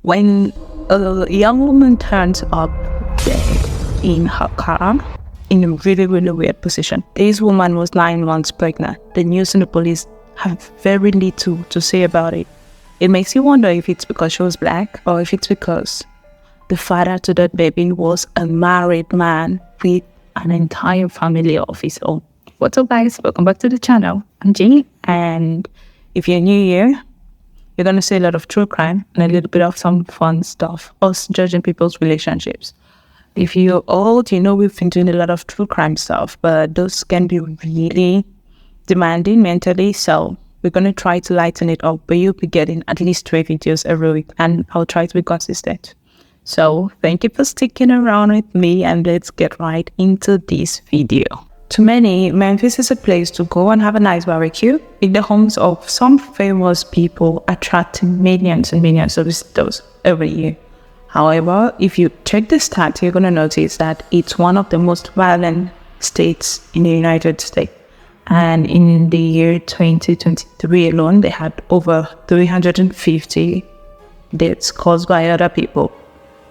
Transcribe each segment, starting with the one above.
When a young woman turns up dead in her car in a really, really weird position. This woman was 9 months pregnant. The news and the police have very little to say about it. It makes you wonder if it's because she was black or if it's because the father to that baby was a married man with an entire family of his own. What's up, guys? Welcome back to the channel. I'm Jenny, and if you're new here, you're going to see a lot of true crime and a little bit of some fun stuff, us judging people's relationships. If you're old, you know we've been doing a lot of true crime stuff, but those can be really demanding mentally, so we're going to try to lighten it up, but you'll be getting at least 3 videos every week, and I'll try to be consistent. So thank you for sticking around with me, and let's get right into this video. To many, Memphis is a place to go and have a nice barbecue in the homes of some famous people, attracting millions and millions of visitors every year. However, if you check the stats, you're going to notice that it's one of the most violent states in the United States. And in the year 2023 alone, they had over 350 deaths caused by other people.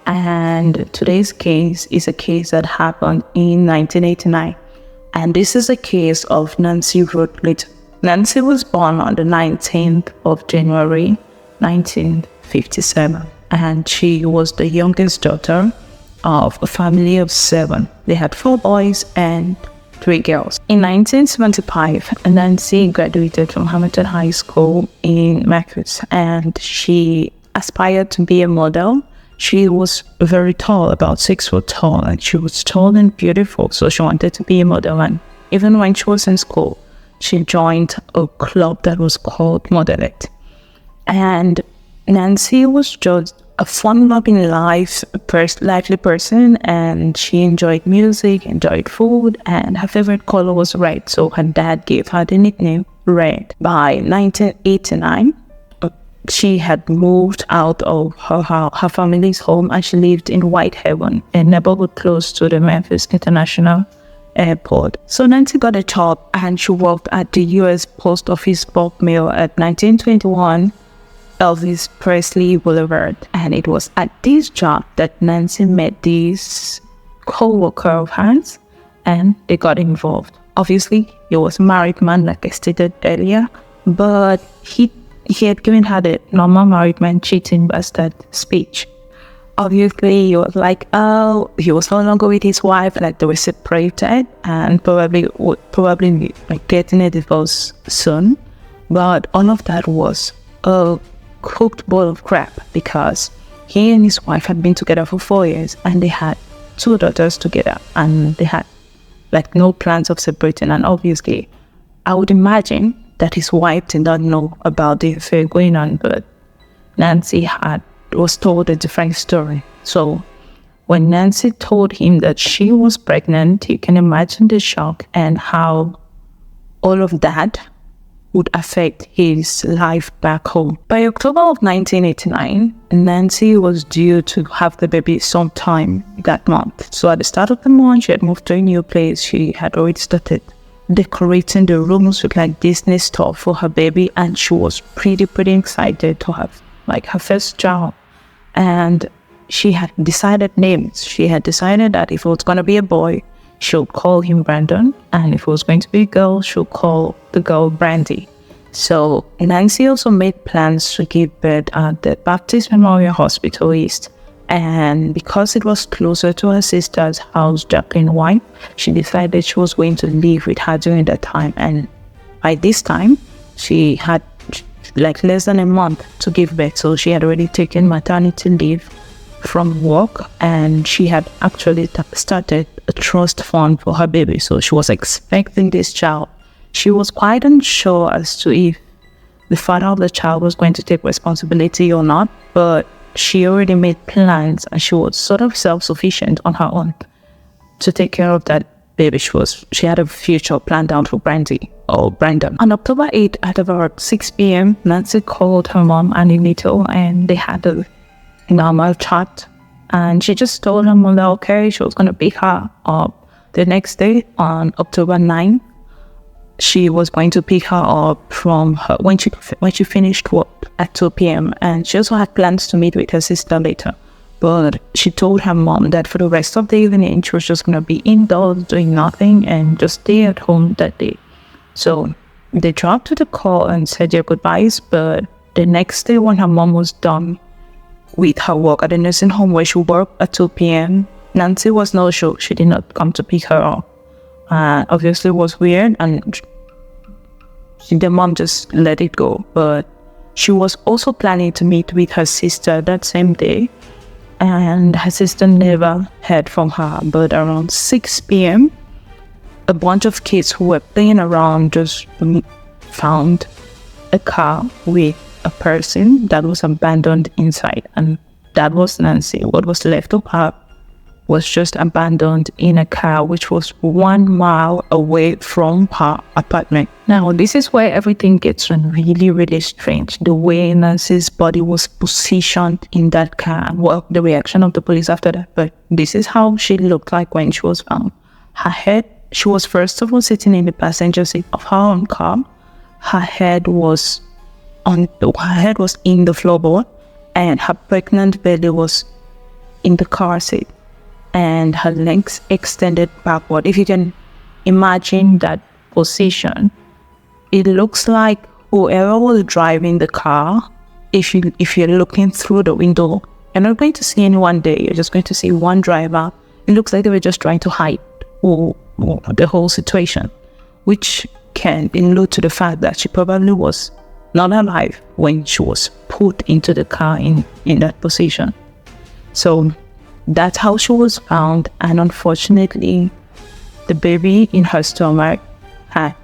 And today's case is a case that happened in 1989. And this is a case of Nancy Ruth. Nancy was born on the 19th of January, 1957. And she was the youngest daughter of a family of 7. They had 4 boys and 3 girls. In 1975, Nancy graduated from Hamilton High School in Memphis, and she aspired to be a model. She was very tall, about 6 foot tall, and she was tall and beautiful, so she wanted to be a model. And even when she was in school, she joined a club that was called Modelette. And Nancy was just a fun-loving, lively person, and she enjoyed music, enjoyed food, and her favorite color was red, so her dad gave her the nickname Red. By 1989, she had moved out of her family's home, and she lived in Whitehaven, a neighborhood close to the Memphis International Airport. So Nancy got a job, and she worked at the U.S. Post Office bulk mail at 1921 Elvis Presley Boulevard. And it was at this job that Nancy met this co-worker of hers, and they got involved. Obviously, he was a married man, like I stated earlier, but he had given her the normal married man cheating bastard speech. Obviously, he was like, oh, he was no longer with his wife, like they were separated, and probably be like getting a divorce soon. But all of that was a cooked bowl of crap, because he and his wife had been together for 4 years, and they had 2 daughters together, and they had like no plans of separating. And obviously, I would imagine that his wife did not know about the affair going on, but Nancy was told a different story. So when Nancy told him that she was pregnant, you can imagine the shock and how all of that would affect his life back home. By October of 1989, Nancy was due to have the baby sometime that month. So at the start of the month, she had moved to a new place. She had already started decorating the rooms with like Disney stuff for her baby, and she was pretty excited to have like her first child. And she had decided names. She had decided that if it was going to be a boy, she'll call him Brandon, and if it was going to be a girl, she'll call the girl Brandy. So Nancy also made plans to give birth at the Baptist Memorial Hospital East. And because it was closer to her sister's house, Jacqueline White, she decided she was going to live with her during that time. And by this time, she had like less than a month to give birth. So she had already taken maternity leave from work, and she had actually started a trust fund for her baby. So she was expecting this child. She was quite unsure as to if the father of the child was going to take responsibility or not, but she already made plans, and she was sort of self-sufficient on her own to take care of that baby. She had a future planned out for Brandy or Brandon. On October 8th at about 6 p.m., Nancy called her mom, Annie Little, and they had a normal chat. And she just told her mother, okay, she was going to pick her up the next day on October 9th she was going to pick her up from her when she finished work at 2 p.m. and she also had plans to meet with her sister later. But she told her mom that for the rest of the evening she was just gonna be indoors doing nothing and just stay at home that day. So they dropped to the car and said their goodbyes. But the next day, when her mom was done with her work at the nursing home where she worked at 2 p.m., Nancy was no show. She did not come to pick her up. Obviously, it was weird, and the mom just let it go. But she was also planning to meet with her sister that same day, and her sister never heard from her. But around 6 p.m., a bunch of kids who were playing around just found a car with a person that was abandoned inside, and that was Nancy. What was left of her was just abandoned in a car which was 1 mile away from her apartment. Now, this is where everything gets really, really strange. The way Nancy's body was positioned in that car, and the reaction of the police after that. But this is how she looked like when she was found. She was first of all sitting in the passenger seat of her own car. Her head was in the floorboard, and her pregnant belly was in the car seat, and her legs extended backward. If you can imagine that position, it looks like whoever was driving the car, if you're looking through the window, you're not going to see anyone there. You're just going to see one driver. It looks like they were just trying to hide the whole situation, which can allude to the fact that she probably was not alive when she was put into the car in that position. So that's how she was found, and unfortunately, the baby in her stomach had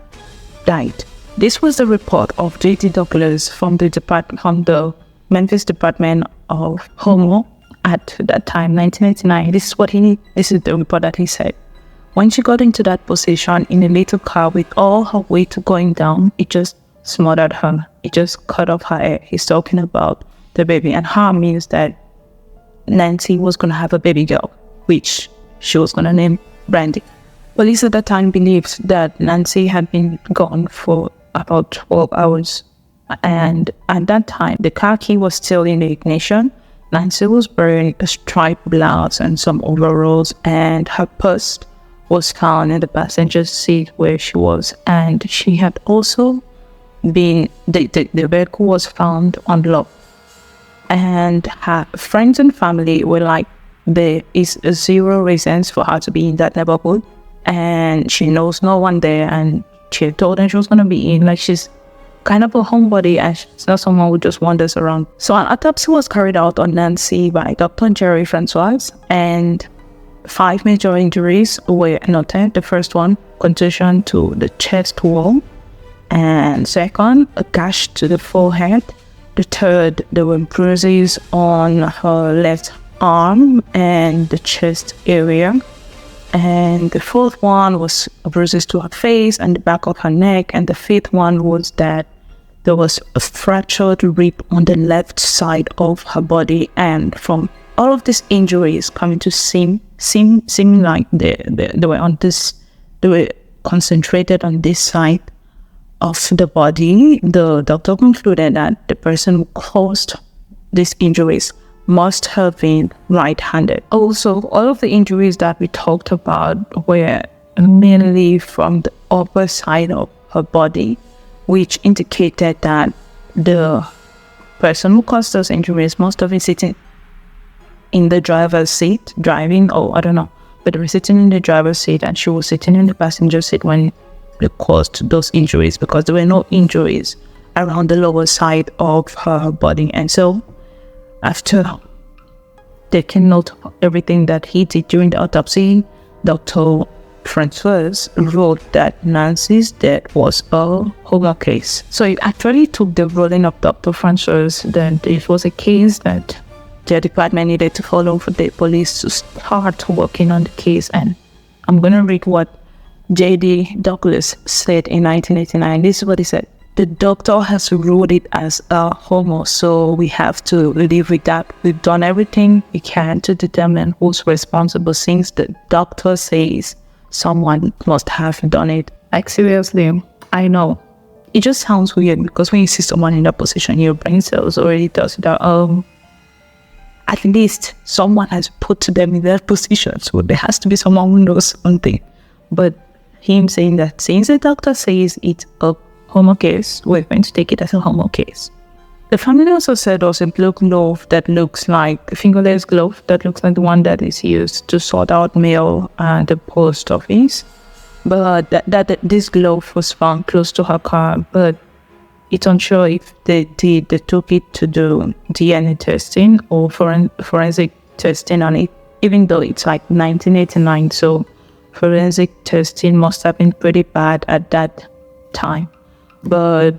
died. This was the report of J.D. Douglas from the Memphis Department of Homo at that time, 1989. This is the report that he said. When she got into that position in a little car with all her weight going down, it just smothered her. It just cut off her air. He's talking about the baby, and her means that Nancy was going to have a baby girl, which she was going to name Brandy. Police at that time believed that Nancy had been gone for about 12 hours. And at that time, the car key was still in the ignition. Nancy was wearing a striped blouse and some overalls, and her purse was found in the passenger seat where she was. And she had also been, the vehicle was found unlocked. And her friends and family were like, there is zero reasons for her to be in that neighborhood, and she knows no one there, and she told them she was going to be in, like, she's kind of a homebody and she's not someone who just wanders around. So an autopsy was carried out on Nancy by Dr. Jerry Francois, and 5 major injuries were noted. The first one, contusion to the chest wall, and second, a gash to the forehead. The third, there were bruises on her left arm and the chest area. And the fourth one was bruises to her face and the back of her neck. And the fifth one was that there was a fractured rib on the left side of her body. And from all of these injuries coming to seem like they were concentrated on this side of the body, the doctor concluded that the person who caused these injuries must have been right-handed. Also, all of the injuries that we talked about were mainly from the upper side of her body, which indicated that the person who caused those injuries must have been sitting in the driver's seat, driving, or I don't know, but they were sitting in the driver's seat and she was sitting in the passenger seat when they caused those injuries, because there were no injuries around the lower side of her body. And so, after taking note of everything that he did during the autopsy, Dr. Francois wrote that Nancy's death was a Homer case. So it actually took the ruling of Dr. Francois that it was a case that the department needed to follow for the police to start working on the case. And I'm going to read what J.D. Douglas said in 1989. This is what he said. The doctor has ruled it as a homo, so we have to live with that. We've done everything we can to determine who's responsible, since the doctor says someone must have done it. Like, seriously, I know. It just sounds weird because when you see someone in that position, your brain cells already tells you that, at least someone has put them in that position. So there has to be someone who knows something. But him saying that since the doctor says it's a homo case, we're going to take it as a homo case. The family also said there was a blue glove that looks like a fingerless glove that looks like the one that is used to sort out mail at the post office. But that this glove was found close to her car, but it's unsure if they took it to do DNA testing or forensic testing on it, even though it's like 1989, so forensic testing must have been pretty bad at that time. But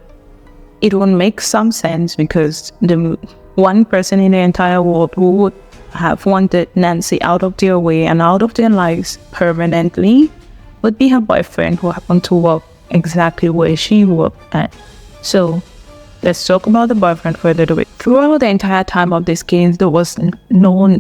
it would make some sense because the one person in the entire world who would have wanted Nancy out of their way and out of their lives permanently would be her boyfriend, who happened to work exactly where she worked at. So let's talk about the boyfriend for a little bit. Throughout the entire time of this case, there was no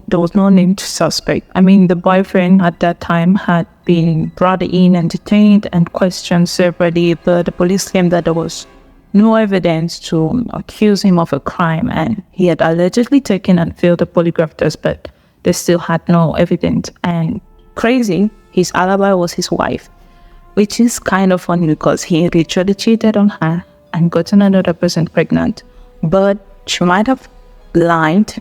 named suspect. I mean, the boyfriend at that time had been brought in and detained and questioned separately, but the police claimed that there was no evidence to accuse him of a crime, and he had allegedly taken and failed the polygraph test, but they still had no evidence. And crazy, his alibi was his wife, which is kind of funny because he literally cheated on her and gotten another person pregnant. But she might have lied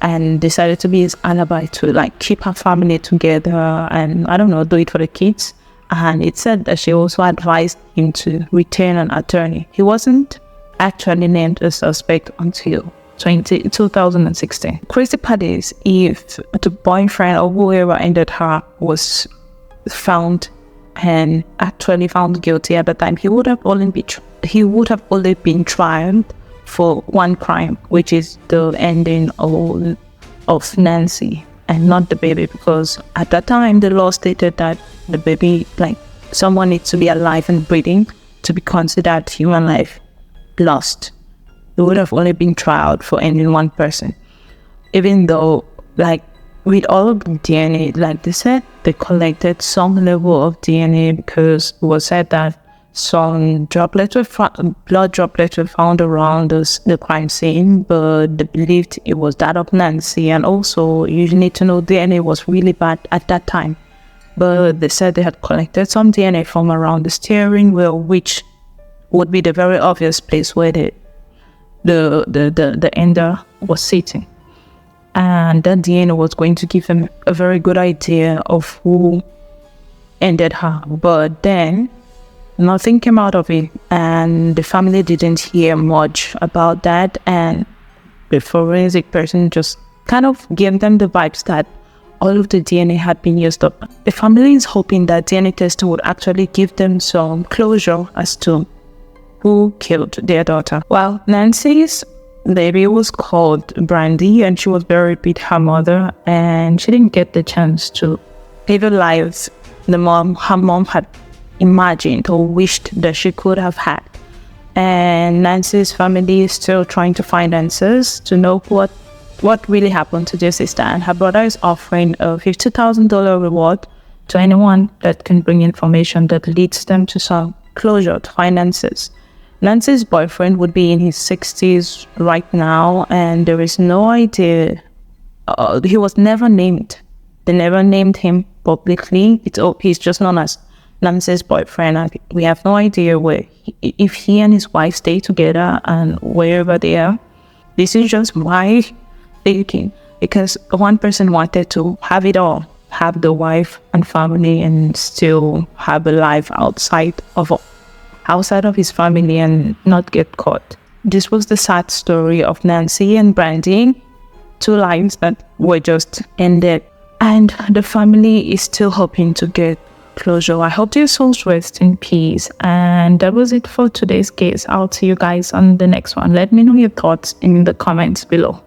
and decided to be his alibi to like keep her family together and, I don't know, do it for the kids. And it said that she also advised him to retain an attorney. He wasn't actually named a suspect until 2016. Crazy part is, if the boyfriend or whoever ended her was found and actually found guilty at the time, he would have only been tried for one crime, which is the ending of Nancy and not the baby, because at that time the law stated that the baby, like, someone needs to be alive and breathing to be considered human life lost. It would have only been tried for ending one person, even though, like, with all of the DNA, like they said, they collected some level of DNA because it was said that some blood droplets were found around the crime scene, but they believed it was that of Nancy. And also, you need to know, DNA was really bad at that time. But they said they had collected some DNA from around the steering wheel, which would be the very obvious place where the ender was sitting. And that DNA was going to give them a very good idea of who ended her. But then nothing came out of it, and the family didn't hear much about that, and the forensic person just kind of gave them the vibes that all of the DNA had been used up. The family is hoping that DNA testing would actually give them some closure as to who killed their daughter. Well, Nancy's baby was called Brandy, and she was buried with her mother, and she didn't get the chance to live the lives her mom had imagined or wished that she could have had. And Nancy's family is still trying to find answers to know what really happened to their sister, and her brother is offering a $50,000 reward to anyone that can bring information that leads them to some closure, to find answers. Nancy's boyfriend would be in his 60s right now, and there is no idea. He was never named. They never named him publicly. He's just known as Nancy's boyfriend. And we have no idea if he and his wife stay together and wherever they are. This is just my thinking, because one person wanted to have it all, have the wife and family, and still have a life outside of his family and not get caught. This was the sad story of Nancy and Brandy, two lives that were just ended, and the family is still hoping to get closure. I hope your souls rest in peace. And that was it for today's case. I'll see you guys on the next one. Let me know your thoughts in the comments below.